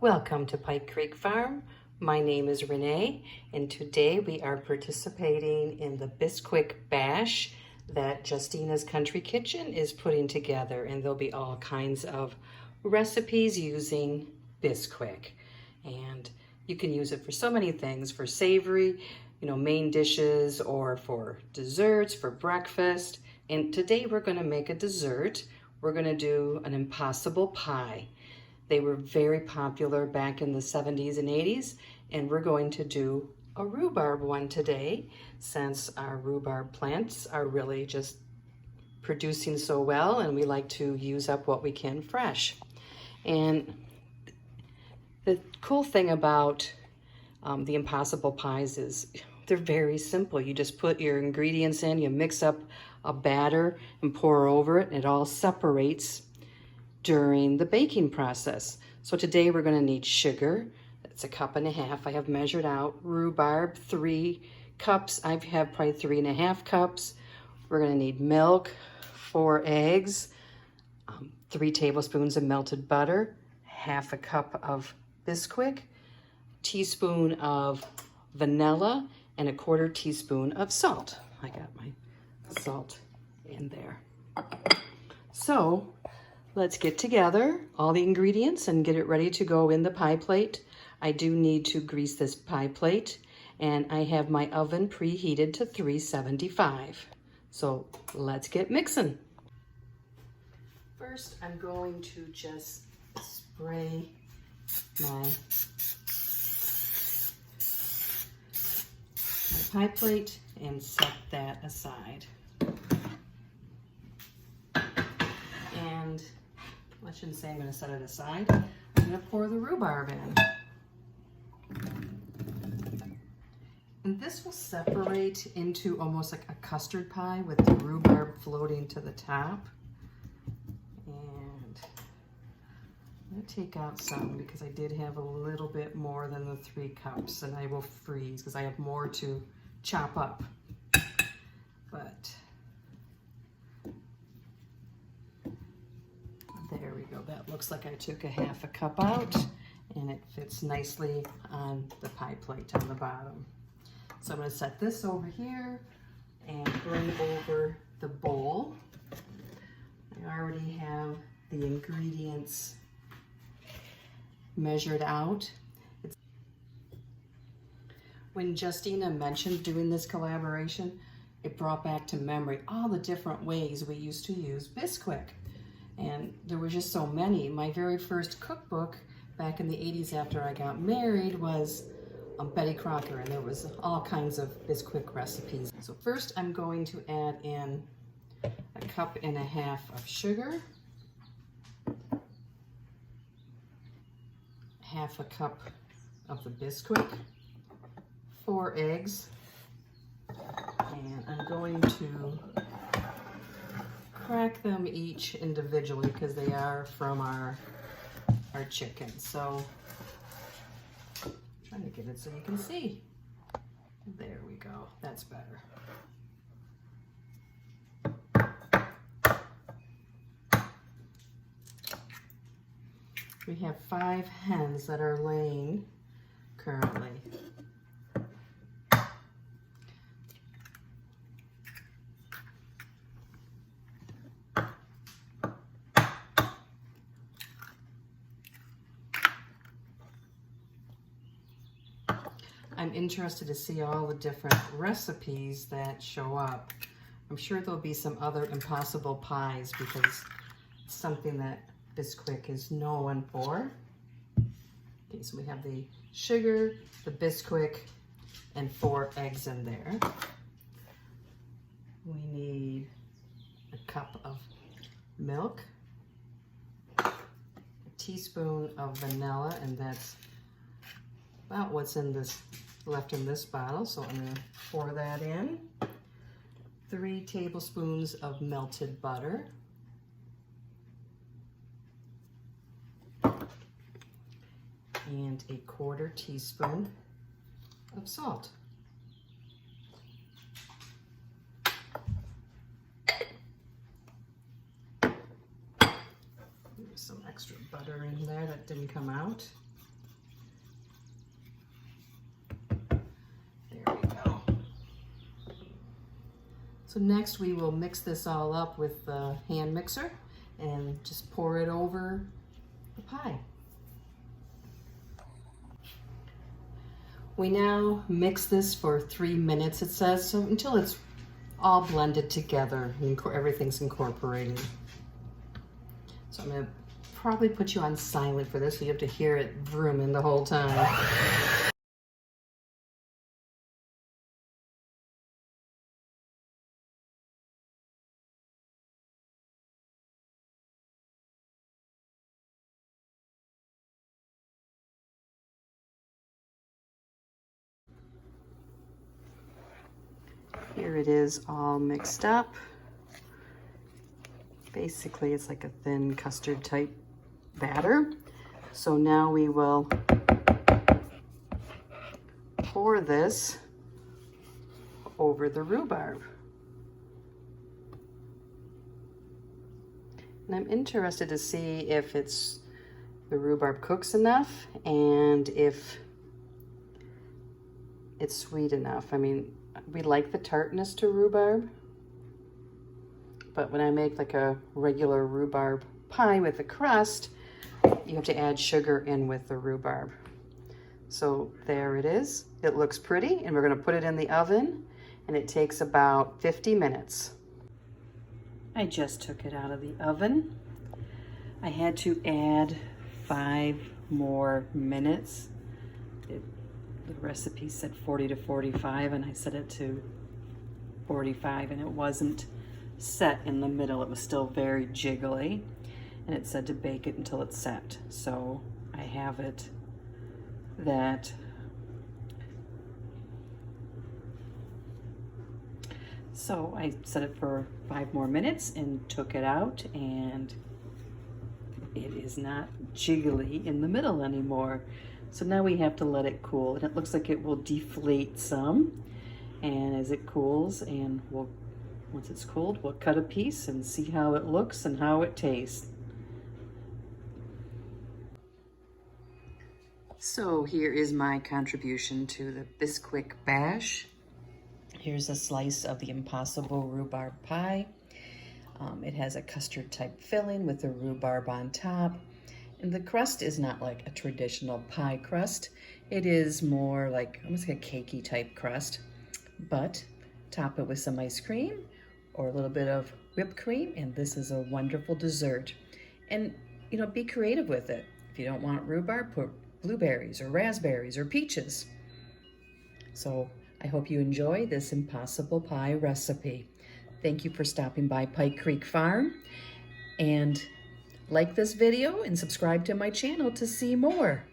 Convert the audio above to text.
Welcome to Pike Creek Farm. My name is Renee, and today we are participating in the Bisquick Bash that Justina's Country Kitchen is putting together, and there'll be all kinds of recipes using Bisquick. And you can use it for so many things, for savory, main dishes, or for desserts, for breakfast. And today we're going to make a dessert. We're going to do an impossible pie. They were very popular back in the 70s and 80s, and we're going to do a rhubarb one today since our rhubarb plants are really just producing so well, and we like to use up what we can fresh. And the cool thing about the impossible pies is they're very simple. You just put your ingredients in, you mix up a batter and pour over it, and it all separates during the baking process. So today we're going to need sugar. That's 1.5 cups. I have measured out. Rhubarb, 3 cups. I have probably 3.5 cups. We're going to need milk, 4 eggs, 3 tablespoons of melted butter, 1/2 cup of Bisquick, teaspoon of vanilla, and 1/4 teaspoon of salt. I got my salt in there. So let's get together all the ingredients and get it ready to go in the pie plate. I do need to grease this pie plate, and I have my oven preheated to 375. So let's get mixing. First, I'm going to just spray my pie plate and set that aside. And I shouldn't say I'm going to set it aside. I'm going to pour the rhubarb in. And this will separate into almost like a custard pie with the rhubarb floating to the top. And I'm going to take out some because I did have a little bit more than the 3 cups, and I will freeze because I have more to chop up. But there we go. That looks like I took 1/2 cup out, and it fits nicely on the pie plate on the bottom. So I'm going to set this over here and bring over the bowl. I already have the ingredients measured out. When Justina mentioned doing this collaboration, it brought back to memory all the different ways we used to use Bisquick. And there were just so many. My very first cookbook back in the 80s after I got married was Betty Crocker, and there was all kinds of Bisquick recipes. So first I'm going to add in 1.5 cups of sugar, 1/2 cup of the Bisquick, 4 eggs, and I'm going to crack them each individually because they are from our chicken. So I'm trying to get it so you can see. There we go. That's better. We have 5 hens that are laying currently. I'm interested to see all the different recipes that show up. I'm sure there'll be some other impossible pies because it's something that Bisquick is known for. Okay, so we have the sugar, the Bisquick, and 4 eggs in there. We need 1 cup of milk, a teaspoon of vanilla, and that's about what's in this left in this bottle, so I'm going to pour that in. 3 tablespoons of melted butter, and 1/4 teaspoon of salt. There's some extra butter in there that didn't come out. So next we will mix this all up with the hand mixer and just pour it over the pie. We now mix this for 3 minutes, it says, so until it's all blended together and everything's incorporated. So I'm gonna probably put you on silent for this so you have to hear it vrooming the whole time. Here it is all mixed up. Basically, it's like a thin custard type batter. So now we will pour this over the rhubarb. And I'm interested to see if the rhubarb cooks enough and if it's sweet enough. I mean, we like the tartness to rhubarb, but when I make like a regular rhubarb pie with a crust, you have to add sugar in with the rhubarb. So there it is. It looks pretty, and we're going to put it in the oven, and it takes about 50 minutes. I just took it out of the oven. I had to add 5 more minutes. The recipe said 40 to 45, and I set it to 45, and it wasn't set in the middle. It was still very jiggly, and it said to bake it until it's set. So I have it that so I set it for 5 more minutes and took it out, and it is not jiggly in the middle anymore. So now we have to let it cool, and it looks like it will deflate some. And as it cools, and once it's cooled, we'll cut a piece and see how it looks and how it tastes. So here is my contribution to the Bisquick bash. Here's a slice of the Impossible Rhubarb Pie. It has a custard type filling with the rhubarb on top. And the crust is not like a traditional pie crust. It is more like almost like a cakey type crust, but top it with some ice cream or a little bit of whipped cream, and this is a wonderful dessert. And you know, be creative with it. If you don't want rhubarb, put blueberries or raspberries or peaches. So I hope you enjoy this Impossible Pie recipe. Thank you for stopping by Pike Creek Farm, and like this video and subscribe to my channel to see more.